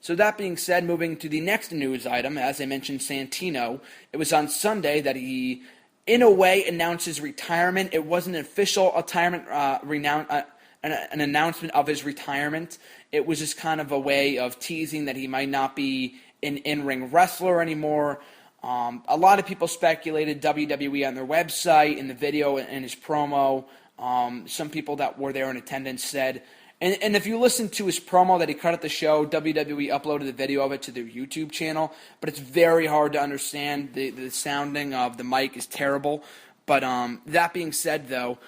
So that being said, moving to the next news item, as I mentioned, Santino, it was on Sunday that he, in a way, announced his retirement. It wasn't an official retirement, an announcement of his retirement. It was just kind of a way of teasing that he might not be an in-ring wrestler anymore. A lot of people speculated, WWE on their website, in the video, and his promo. Some people that were there in attendance said, and if you listen to his promo that he cut at the show, WWE uploaded the video of it to their YouTube channel, but it's very hard to understand. The sounding of the mic is terrible. But that being said, though,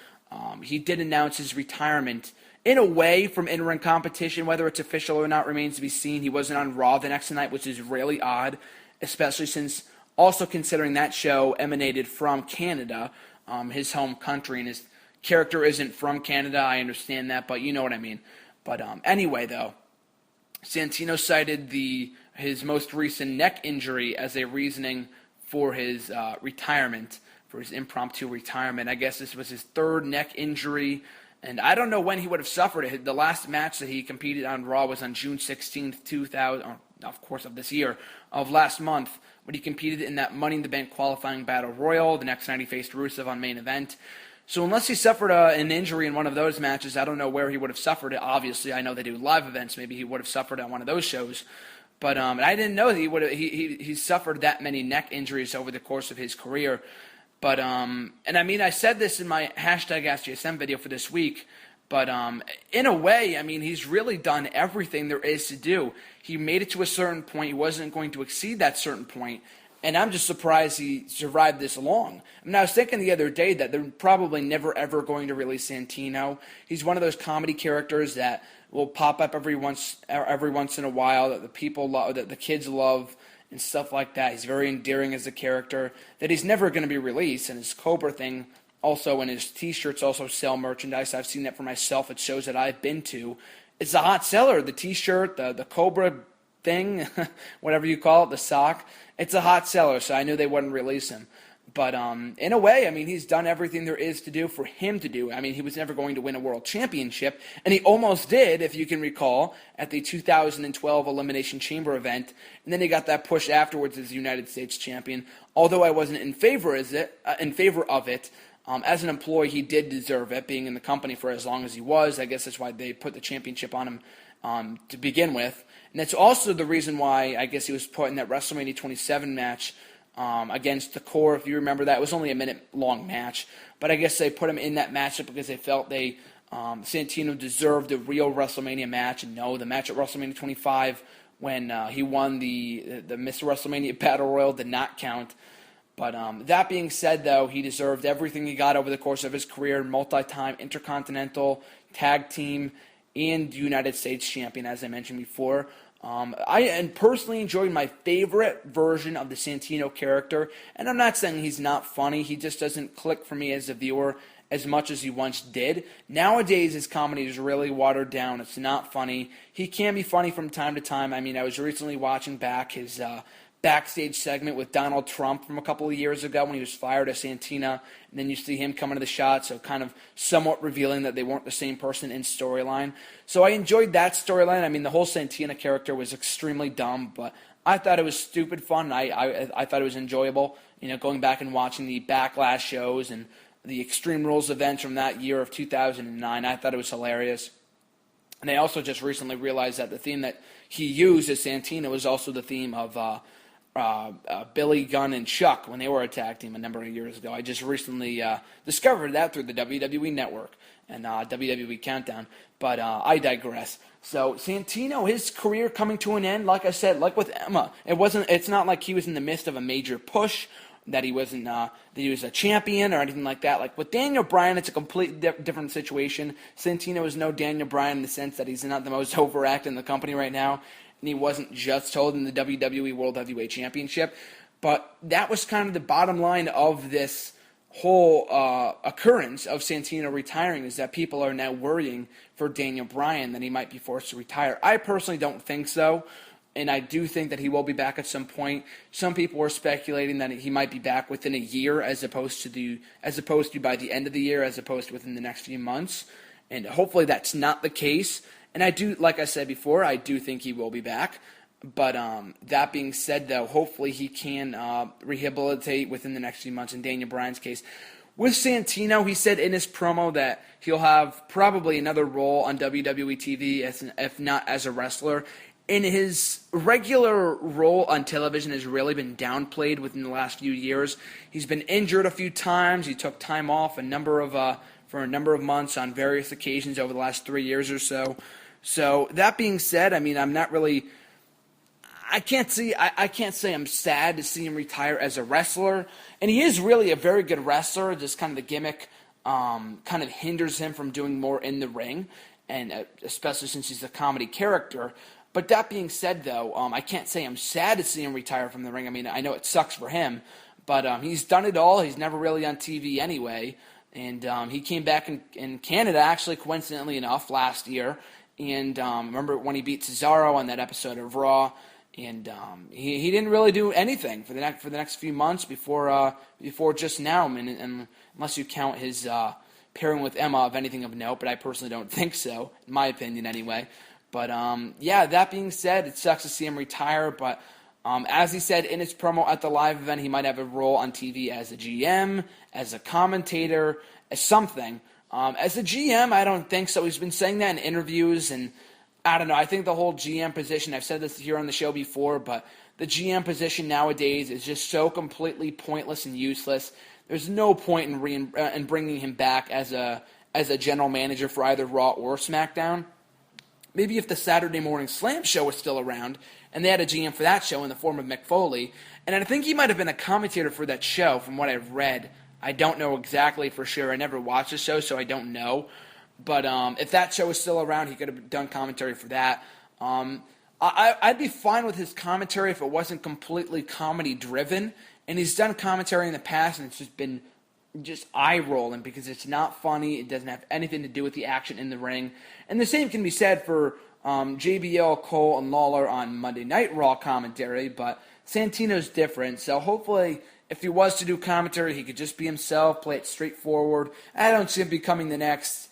he did announce his retirement in a way from in-ring competition. Whether it's official or not remains to be seen. He wasn't on Raw the next night, which is really odd, especially since also considering that show emanated from Canada, his home country, and his character isn't from Canada. I understand that, but you know what I mean. But anyway, though, Santino cited his most recent neck injury as a reasoning for his retirement, for his impromptu retirement. I guess this was his third neck injury, and I don't know when he would have suffered it. The last match that he competed on Raw was on June 16th, 2000, of course, of this year, of last month, when he competed in that Money in the Bank qualifying battle royal. The next night he faced Rusev on main event. So unless he suffered an injury in one of those matches, I don't know where he would have suffered it. Obviously, I know they do live events. Maybe he would have suffered on one of those shows. But I didn't know that he suffered that many neck injuries over the course of his career. But and I mean, I said this in my #AskJSM video for this week. But in a way, I mean, he's really done everything there is to do. He made it to a certain point. He wasn't going to exceed that certain point. And I'm just surprised he survived this long. I mean, I was thinking the other day that they're probably never, ever going to release Santino. He's one of those comedy characters that will pop up every once in a while, that the people love, that the kids love, and stuff like that. He's very endearing as a character, that he's never going to be released. And his Cobra thing also, and his T-shirts also sell merchandise. I've seen that for myself at shows that I've been to. It's a hot seller. The T-shirt, the Cobra thing, whatever you call it, the sock. It's a hot seller, so I knew they wouldn't release him. But in a way, I mean, he's done everything there is to do for him to do. I mean, he was never going to win a world championship, and he almost did, if you can recall, at the 2012 Elimination Chamber event. And then he got that push afterwards as United States champion. Although I wasn't in favor of it, as an employee, he did deserve it, being in the company for as long as he was. I guess that's why they put the championship on him to begin with. And that's also the reason why I guess he was put in that WrestleMania 27 match against the Core. If you remember that, it was only a minute-long match. But I guess they put him in that matchup because they felt Santino deserved a real WrestleMania match. And no, the match at WrestleMania 25 when he won the Mr. WrestleMania Battle Royal did not count. But that being said, though, he deserved everything he got over the course of his career, multi-time Intercontinental, Tag Team, and United States Champion, as I mentioned before. I personally enjoyed my favorite version of the Santino character, and I'm not saying he's not funny. He just doesn't click for me as a viewer as much as he once did. Nowadays, his comedy is really watered down. It's not funny. He can be funny from time to time. I mean, I was recently watching back his backstage segment with Donald Trump from a couple of years ago when he was fired as Santino, and then you see him coming to the shot, so kind of somewhat revealing that they weren't the same person in storyline. So I enjoyed that storyline. I mean, the whole Santino character was extremely dumb, but I thought it was stupid fun. I thought it was enjoyable. You know, going back and watching the Backlash shows and the Extreme Rules events from that year of 2009, I thought it was hilarious. And I also just recently realized that the theme that he used as Santino was also the theme of Billy Gunn and Chuck when they were a tag team a number of years ago. I just recently discovered that through the WWE Network and WWE Countdown, but I digress. So Santino, his career coming to an end, like I said, like with Emma, it's not like he was in the midst of a major push, that he wasn't that he was a champion or anything like that. Like with Daniel Bryan, it's a completely different situation. Santino is no Daniel Bryan in the sense that he's not the most overact in the company right now, and he wasn't just holding the WWE World Heavyweight Championship. But that was kind of the bottom line of this whole occurrence of Santino retiring, is that people are now worrying for Daniel Bryan that he might be forced to retire. I personally don't think so, and I do think that he will be back at some point. Some people were speculating that he might be back within a year as opposed to by the end of the year, as opposed to within the next few months. And hopefully that's not the case. And I do, like I said before, I do think he will be back. But that being said, though, hopefully he can rehabilitate within the next few months. In Daniel Bryan's case, with Santino, he said in his promo that he'll have probably another role on WWE TV, if not as a wrestler. And his regular role on television has really been downplayed within the last few years. He's been injured a few times. He took time off for a number of months on various occasions over the last 3 years or so. So that being said, I mean, I'm not really. I can't say I'm sad to see him retire as a wrestler, and he is really a very good wrestler. Just kind of the gimmick kind of hinders him from doing more in the ring, and especially since he's a comedy character. But that being said, though, I can't say I'm sad to see him retire from the ring. I mean, I know it sucks for him, but he's done it all. He's never really on TV anyway, and he came back in Canada, actually, coincidentally enough, last year. And remember when he beat Cesaro on that episode of Raw, and he didn't really do anything for the next few months before just now, and unless you count his pairing with Emma of anything of note, but I personally don't think so, in my opinion anyway. But, yeah, that being said, it sucks to see him retire. But as he said in his promo at the live event, he might have a role on TV as a GM, as a commentator, as something. As a GM, I don't think so. He's been saying that in interviews. And I don't know. I think the whole GM position, I've said this here on the show before, but the GM position nowadays is just so completely pointless and useless. There's no point in bringing him back as a general manager for either Raw or SmackDown. Maybe if the Saturday Morning Slam show was still around, and they had a GM for that show in the form of Mick Foley, and I think he might have been a commentator for that show from what I've read. I don't know exactly for sure. I never watched the show, so I don't know. But if that show was still around, he could have done commentary for that. I'd be fine with his commentary if it wasn't completely comedy-driven, and he's done commentary in the past, and it's just been just eye-rolling because it's not funny. It doesn't have anything to do with the action in the ring. And the same can be said for JBL, Cole, and Lawler on Monday Night Raw commentary, but Santino's different. So hopefully, if he was to do commentary, he could just be himself, play it straightforward. I don't see him becoming the next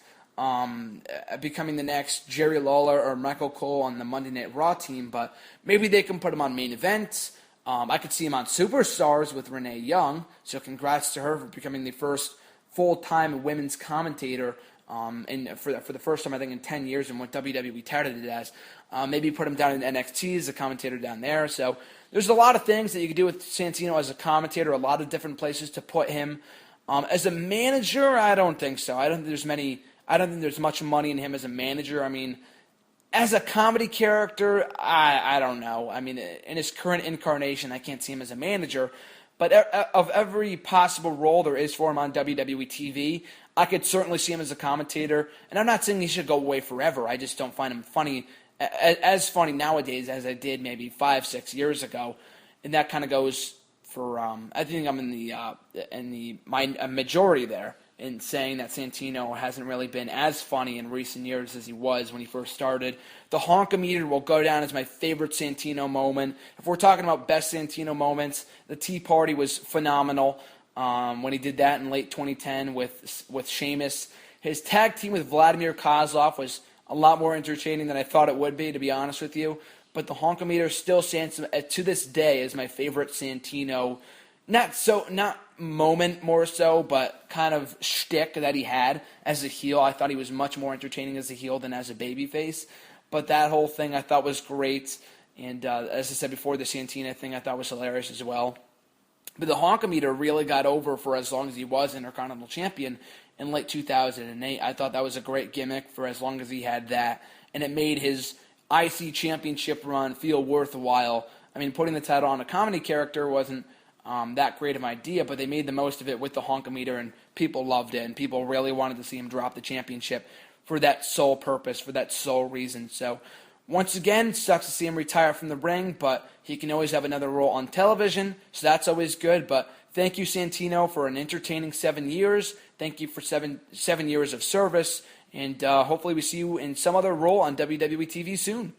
Jerry Lawler or Michael Cole on the Monday Night Raw team, but maybe they can put him on main events. I could see him on Superstars with Renee Young, so congrats to her for becoming the first full-time women's commentator for the first time, I think, in 10 years, and what WWE touted it as. Maybe put him down in NXT as a commentator down there. So there's a lot of things that you could do with Santino as a commentator, a lot of different places to put him. As a manager, I don't think so. I don't think there's much money in him as a manager. I mean, as a comedy character, I don't know. I mean, in his current incarnation, I can't see him as a manager. But of every possible role there is for him on WWE TV, I could certainly see him as a commentator. And I'm not saying he should go away forever. I just don't find him funny, as funny nowadays as I did maybe 5-6 years ago. And that kind of goes for, I think I'm in the majority there in saying that Santino hasn't really been as funny in recent years as he was when he first started. The honk-a-meter will go down as my favorite Santino moment. If we're talking about best Santino moments, the Tea Party was phenomenal when he did that in late 2010 with Sheamus. His tag team with Vladimir Kozlov was a lot more entertaining than I thought it would be, to be honest with you. But the honk-a-meter still stands to this day as my favorite Santino not moment more so, but kind of shtick that he had as a heel. I thought he was much more entertaining as a heel than as a babyface. But that whole thing I thought was great. And as I said before, the Santino thing I thought was hilarious as well. But the honk-a-meter really got over for as long as he was Intercontinental Champion in late 2008. I thought that was a great gimmick for as long as he had that. And it made his IC Championship run feel worthwhile. I mean, putting the title on a comedy character wasn't that great of an idea, but they made the most of it with the honk-a-meter, and people loved it, and people really wanted to see him drop the championship for that sole purpose, for that sole reason. So, once again, sucks to see him retire from the ring, but he can always have another role on television, so that's always good. But thank you, Santino, for an entertaining 7 years. Thank you for seven years of service, and hopefully we see you in some other role on WWE TV soon.